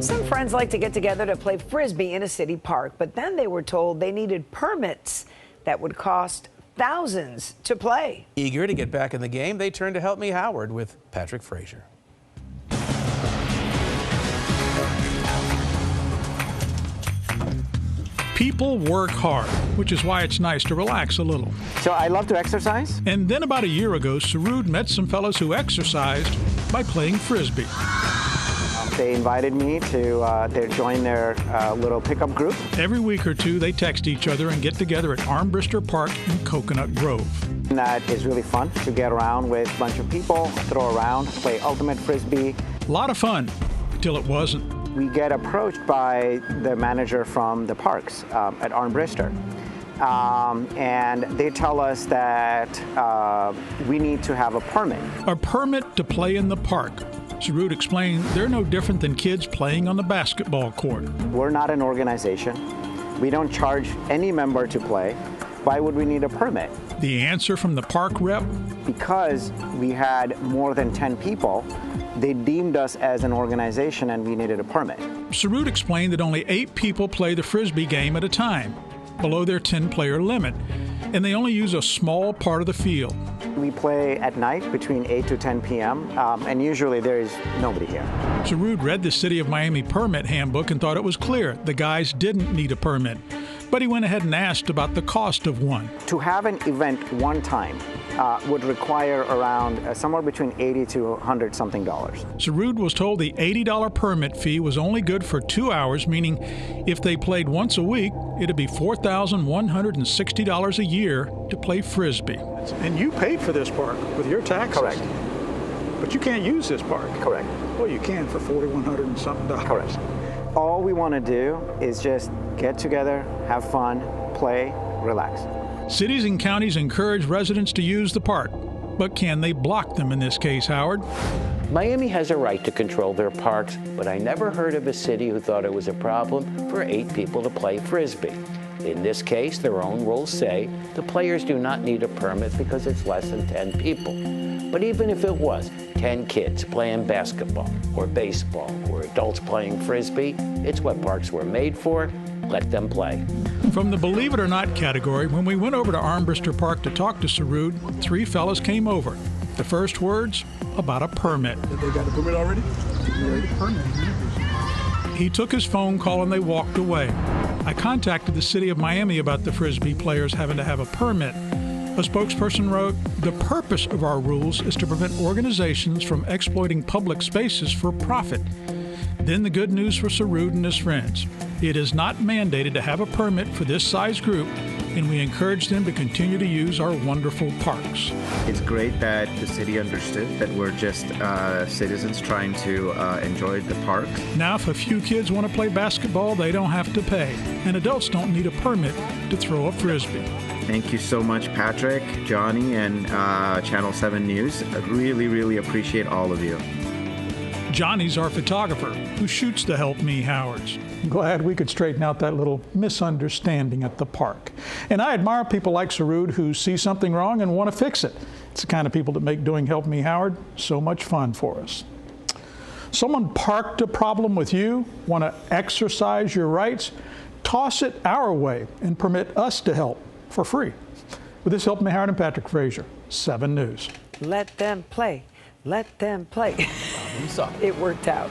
Some friends like to get together to play frisbee in a city park, but then they were told they needed permits that would cost thousands to play. Eager to get back in the game, they turned to Help Me Howard with Patrick Fraser. People work hard, which is why it's nice to relax a little. So I love to exercise. And then about a year ago, Sarud met some fellows who exercised by playing frisbee. They invited me to join their little pickup group. Every week or two, they text each other and get together at Armbruster Park in Coconut Grove. And that is really fun to get around with a bunch of people, throw around, play ultimate frisbee. A lot of fun, till it wasn't. We get approached by the manager from the parks at Armbruster. And they tell us that we need to have a permit. A permit to play in the park. Sarud explained they're no different than kids playing on the basketball court. We're not an organization. We don't charge any member to play. Why would we need a permit? The answer from the park rep? Because we had more than 10 people, they deemed us as an organization and we needed a permit. Sarud explained that only 8 people play the frisbee game at a time, below their 10-player limit, and they only use a small part of the field. We play at night between 8 to 10 p.m., and usually there is nobody here. Sarud read the City of Miami permit handbook and thought it was clear the guys didn't need a permit. But he went ahead and asked about the cost of one. To have an event one time would require around somewhere between $80 to $100 something. Sarud was told the $80 permit fee was only good for 2 hours, meaning if they played once a week, it'd be $4,160 a year to play frisbee. And you paid for this park with your taxes. Correct. But you can't use this park. Correct. Well, you can for $4,100 and something. Correct. All we want to do is just get together, have fun, play, relax. Cities and counties encourage residents to use the park, but can they block them in this case, Howard? Miami has a right to control their parks, but I never heard of a city who thought it was a problem for 8 people to play frisbee. In this case, their own rules say the players do not need a permit because it's less than 10 people. But even if it was 10 kids playing basketball or baseball or adults playing frisbee, it's what parks were made for. Let them play. From the Believe It or Not category, when we went over to Armbruster Park to talk to Sarud, 3 fellas came over. The first words about a permit. They got a permit already? He took his phone call and they walked away. I contacted the City of Miami about the frisbee players having to have a permit. A spokesperson wrote, "The purpose of our rules is to prevent organizations from exploiting public spaces for profit." Then the good news for Sarud and his friends. It is not mandated to have a permit for this size group, and we encourage them to continue to use our wonderful parks. It's great that the city understood that we're just citizens trying to enjoy the park. Now, if a few kids want to play basketball, they don't have to pay, and adults don't need a permit to throw a frisbee. Thank you so much, Patrick, Johnny, and Channel 7 News. I really, really appreciate all of you. Johnny's our photographer who shoots the Help Me Howards. Glad we could straighten out that little misunderstanding at the park. And I admire people like Sarud who see something wrong and want to fix it. It's the kind of people that make doing Help Me Howard so much fun for us. Someone parked a problem with you, want to exercise your rights? Toss it our way and permit us to help for free. With this, Help Me Howard and Patrick Fraser, 7 News. Let them play. Let them play. It worked out.